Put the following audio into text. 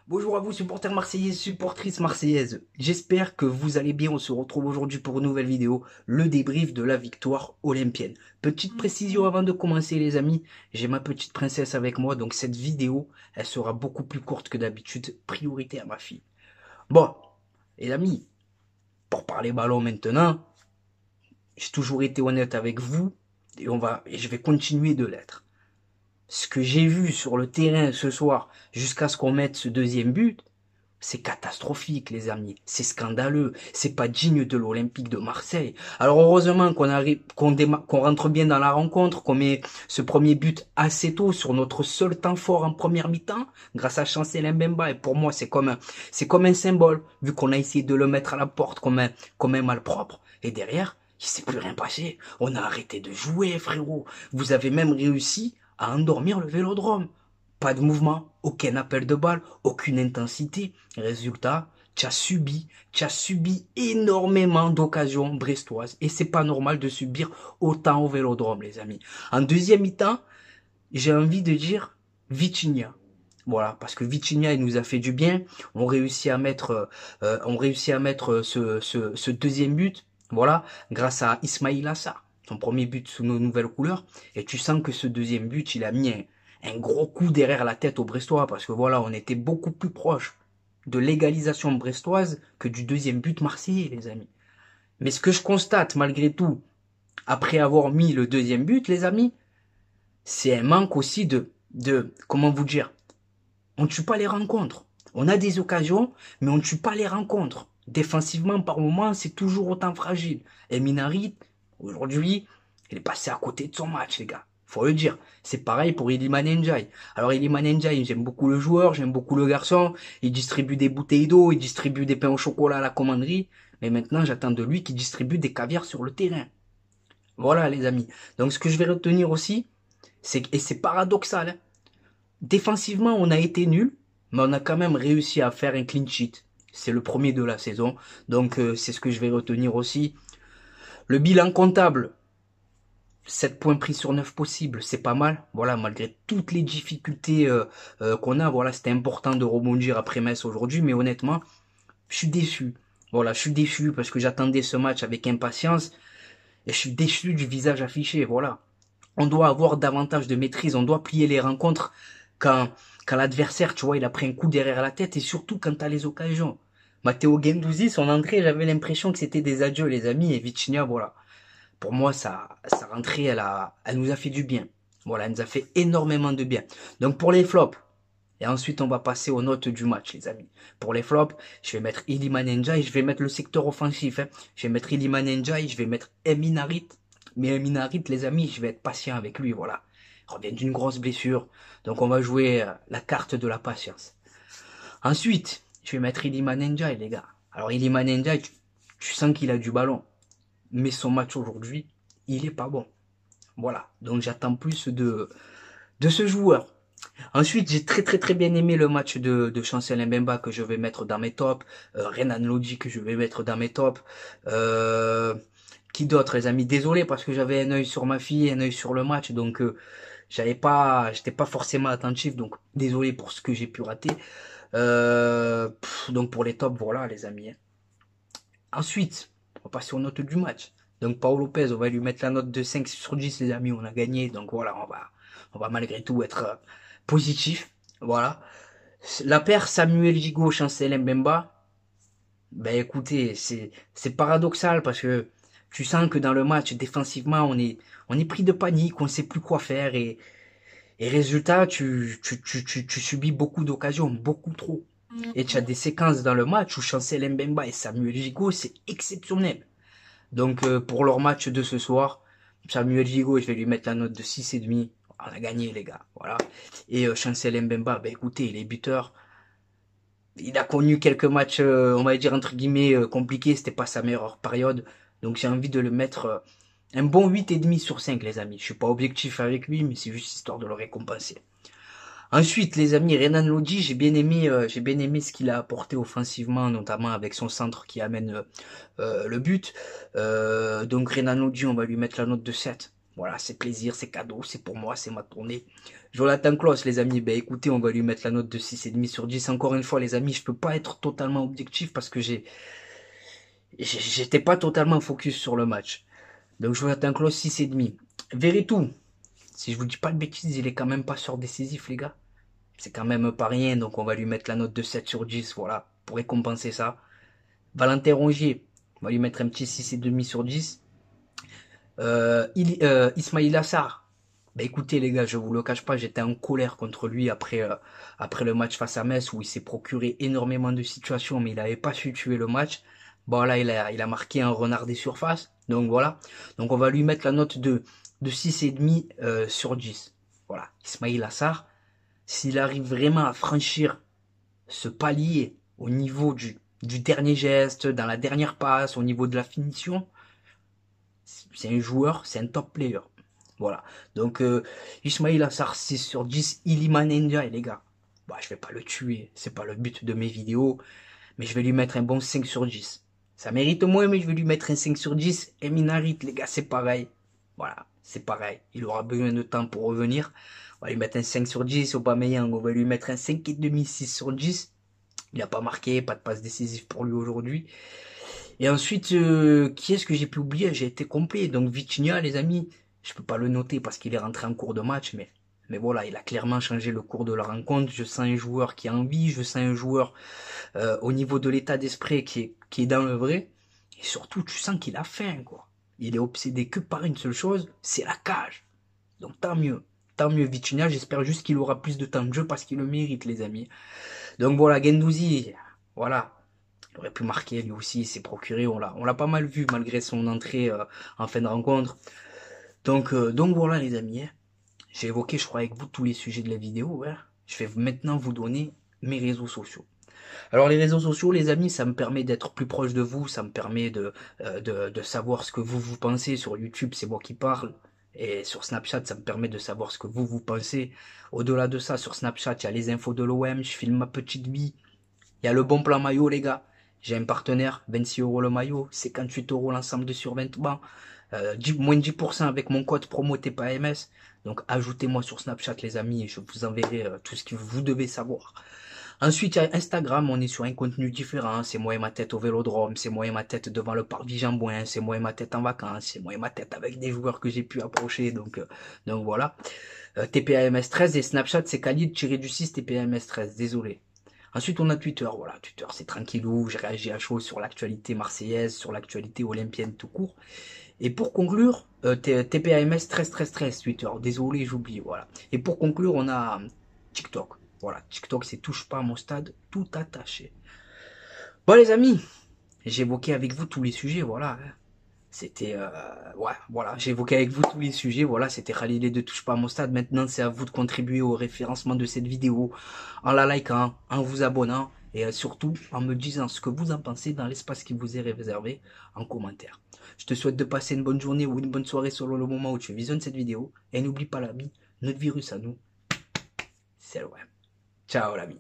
Bonjour à vous supporters marseillais, supportrices marseillaises. J'espère que vous allez bien. On se retrouve aujourd'hui pour une nouvelle vidéo, le débrief de la victoire olympienne. Petite précision avant de commencer les amis, j'ai ma petite princesse avec moi, donc cette vidéo, elle sera beaucoup plus courte que d'habitude. Priorité à ma fille. Bon, les amis, pour parler ballon maintenant, j'ai toujours été honnête avec vous et je vais continuer de l'être. Ce que j'ai vu sur le terrain ce soir, jusqu'à ce qu'on mette ce deuxième but, c'est catastrophique, les amis. C'est scandaleux. C'est pas digne de l'Olympique de Marseille. Alors heureusement qu'on arrive, qu'on rentre bien dans la rencontre, qu'on met ce premier but assez tôt sur notre seul temps fort en première mi-temps, grâce à Chancel Mbemba. Et pour moi, c'est comme un symbole, vu qu'on a essayé de le mettre à la porte comme un malpropre. Et derrière, il s'est plus rien passé. On a arrêté de jouer, frérot. Vous avez même réussi à endormir le Vélodrome. Pas de mouvement, aucun appel de balle, aucune intensité. Résultat, tu as subi énormément d'occasions brestoises. Et c'est pas normal de subir autant au Vélodrome, les amis. En deuxième mi-temps, j'ai envie de dire Vitinha. Voilà, parce que Vitinha, il nous a fait du bien. On réussit à mettre ce deuxième but. Voilà, grâce à Ismail Assar. Son premier but sous nos nouvelles couleurs. Et tu sens que ce deuxième but, il a mis un gros coup derrière la tête aux Brestois. Parce que voilà, on était beaucoup plus proche de l'égalisation brestoise que du deuxième but marseillais, les amis. Mais ce que je constate, malgré tout, après avoir mis le deuxième but, les amis, c'est un manque aussi comment vous dire, on ne tue pas les rencontres. On a des occasions, mais on ne tue pas les rencontres. Défensivement, par moments, c'est toujours autant fragile. Et Minarit, aujourd'hui, il est passé à côté de son match, les gars. Faut le dire. C'est pareil pour Iliman Ndiaye. Alors Iliman Ndiaye, j'aime beaucoup le joueur, j'aime beaucoup le garçon. Il distribue des bouteilles d'eau, il distribue des pains au chocolat à la commanderie. Mais maintenant, j'attends de lui qu'il distribue des caviars sur le terrain. Voilà, les amis. Donc, ce que je vais retenir aussi, et c'est paradoxal, hein, défensivement, on a été nul, mais on a quand même réussi à faire un clean sheet. C'est le premier de la saison, donc c'est ce que je vais retenir aussi. Le bilan comptable, 7 points pris sur 9 possibles, c'est pas mal. Voilà, malgré toutes les difficultés qu'on a, voilà, c'était important de rebondir après Metz aujourd'hui, mais honnêtement, je suis déçu. Voilà, je suis déçu parce que j'attendais ce match avec impatience et je suis déçu du visage affiché, voilà. On doit avoir davantage de maîtrise, on doit plier les rencontres quand, quand l'adversaire, tu vois, il a pris un coup derrière la tête et surtout quand t'as les occasions. Matteo Guendouzi, son entrée, j'avais l'impression que c'était des adieux, les amis, et Vitinha, voilà. Pour moi, sa rentrée, elle nous a fait du bien. Voilà, elle nous a fait énormément de bien. Donc pour les flops, et ensuite on va passer aux notes du match, les amis. Pour les flops, je vais mettre Iliman Ndiaye, je vais mettre le secteur offensif, hein. Je vais mettre Iliman Ndiaye, je vais mettre Emin Harit. Mais Emin Harit, les amis, je vais être patient avec lui, voilà. Il revient d'une grosse blessure, donc on va jouer la carte de la patience. Ensuite, je vais mettre Iliman Ndiaye, les gars. Alors Iliman Ndiaye, tu sens qu'il a du ballon, mais son match aujourd'hui, il est pas bon. Voilà, donc j'attends plus de ce joueur. Ensuite, j'ai très bien aimé le match de Chancel Mbemba que je vais mettre dans mes tops. Renan Lodi que je vais mettre dans mes tops. Qui d'autre, les amis? Désolé parce que j'avais un œil sur ma fille, un œil sur le match, donc j'étais pas forcément attentif, donc désolé pour ce que j'ai pu rater. Donc pour les tops, voilà, les amis, hein. Ensuite, on va passer aux notes du match. Donc Paul Lopez, on va lui mettre la note de 5 sur 10, les amis, on a gagné, donc voilà, on va malgré tout être positif. Voilà. La paire Samuel Gigot, Chancel Mbemba, ben écoutez, c'est paradoxal parce que tu sens que dans le match, défensivement, on est pris de panique, on sait plus quoi faire et résultat, tu subis beaucoup d'occasions, beaucoup trop. Et tu as des séquences dans le match où Chancel Mbemba et Samuel Gigot, c'est exceptionnel. Donc pour leur match de ce soir, Samuel Gigot, je vais lui mettre la note de 6,5. On a gagné les gars, voilà. Et Chancel Mbemba, ben écoutez, les buteurs, il a connu quelques matchs, on va dire entre guillemets, compliqués, c'était pas sa meilleure période. Donc j'ai envie de le mettre un bon 8,5 sur 5 les amis. Je suis pas objectif avec lui, mais c'est juste histoire de le récompenser. Ensuite, les amis, Renan Lodi, j'ai bien aimé ce qu'il a apporté offensivement, notamment avec son centre qui amène le but. Donc Renan Lodi, on va lui mettre la note de 7. Voilà, c'est plaisir, c'est cadeau, c'est pour moi, c'est ma tournée. Jonathan Klaus, les amis, ben écoutez, on va lui mettre la note de 6,5 sur 10. Encore une fois, les amis, je peux pas être totalement objectif parce que j'étais pas totalement focus sur le match. Donc Jonathan Klaus, 6,5. Veretout, si je vous dis pas de bêtises, il est quand même pas sur décisif, les gars. C'est quand même pas rien, donc on va lui mettre la note de 7 sur 10, voilà, pour récompenser ça. Valentin Rongier, on va lui mettre un petit 6,5 sur 10. Ismail Assar, bah écoutez les gars, je vous le cache pas, j'étais en colère contre lui après le match face à Metz où il s'est procuré énormément de situations mais il n'avait pas su tuer le match. Bon là il a marqué un renard des surfaces, donc voilà. Donc on va lui mettre la note de 6,5 sur 10. Voilà, Ismail Assar, s'il arrive vraiment à franchir ce palier au niveau du dernier geste, dans la dernière passe, au niveau de la finition, c'est un joueur, c'est un top player. Voilà. Donc, Ismail Assar 6 sur 10, Iliman Ndiaye, les gars. Bah, je vais pas le tuer, c'est pas le but de mes vidéos, mais je vais lui mettre un bon 5 sur 10. Ça mérite moins, mais je vais lui mettre un 5 sur 10. Et Minarit, les gars, c'est pareil. Voilà, c'est pareil. Il aura besoin de temps pour revenir. On va lui mettre un 5 sur 10. Aubameyang, on va lui mettre un 5,5, 6 sur 10. Il n'a pas marqué, pas de passe décisive pour lui aujourd'hui. Et ensuite, qui est-ce que j'ai pu oublier? J'ai été complet. Donc Vitinha, les amis, je peux pas le noter parce qu'il est rentré en cours de match, mais voilà, il a clairement changé le cours de la rencontre. Je sens un joueur qui a envie, je sens un joueur au niveau de l'état d'esprit qui est dans le vrai. Et surtout, tu sens qu'il a faim, quoi. Il est obsédé que par une seule chose, c'est la cage. Donc tant mieux. Tant mieux Vitinha, j'espère juste qu'il aura plus de temps de jeu parce qu'il le mérite, les amis. Donc voilà, Guendouzi, voilà. Il aurait pu marquer lui aussi, il s'est procuré, on l'a pas mal vu malgré son entrée en fin de rencontre. Donc voilà les amis, hein. J'ai évoqué je crois avec vous tous les sujets de la vidéo. Hein. Je vais maintenant vous donner mes réseaux sociaux. Alors les réseaux sociaux les amis, ça me permet d'être plus proche de vous, ça me permet de savoir ce que vous pensez. Sur YouTube c'est moi qui parle. Et sur Snapchat, ça me permet de savoir ce que vous pensez. Au-delà de ça, sur Snapchat, il y a les infos de l'OM, je filme ma petite vie. Il y a le bon plan maillot, les gars. J'ai un partenaire, 26 € le maillot, 58 € l'ensemble de survêtements, moins de 10% avec mon code promo TPAMS. Donc ajoutez-moi sur Snapchat, les amis, et je vous enverrai tout ce que vous devez savoir. Ensuite, il y a Instagram, on est sur un contenu différent. C'est moi et ma tête au vélodrome, c'est moi et ma tête devant le parc Vigeambouin, c'est moi et ma tête en vacances, c'est moi et ma tête avec des joueurs que j'ai pu approcher. Donc voilà. TPAMS13 et Snapchat, c'est Khalid-du-6 TPAMS13, désolé. Ensuite, on a Twitter. Voilà, Twitter, c'est tranquillou. J'ai réagi à chaud sur l'actualité marseillaise, sur l'actualité olympienne tout court. Et pour conclure, TPAMS 13 Twitter. Désolé, j'oublie. Voilà. Et pour conclure, on a TikTok. Voilà, TikTok, c'est touche pas à mon stade, tout attaché. Bon, les amis, j'ai évoqué avec vous tous les sujets. Voilà. C'était, ouais, voilà, j'ai évoqué avec vous tous les sujets, voilà, c'était Khalilé de Touche pas à mon stade. Maintenant, c'est à vous de contribuer au référencement de cette vidéo, en la likant, en vous abonnant, et surtout, en me disant ce que vous en pensez dans l'espace qui vous est réservé, en commentaire. Je te souhaite de passer une bonne journée ou une bonne soirée selon le moment où tu visionnes cette vidéo, et n'oublie pas l'ami, notre virus à nous, c'est le web. Ciao l'ami.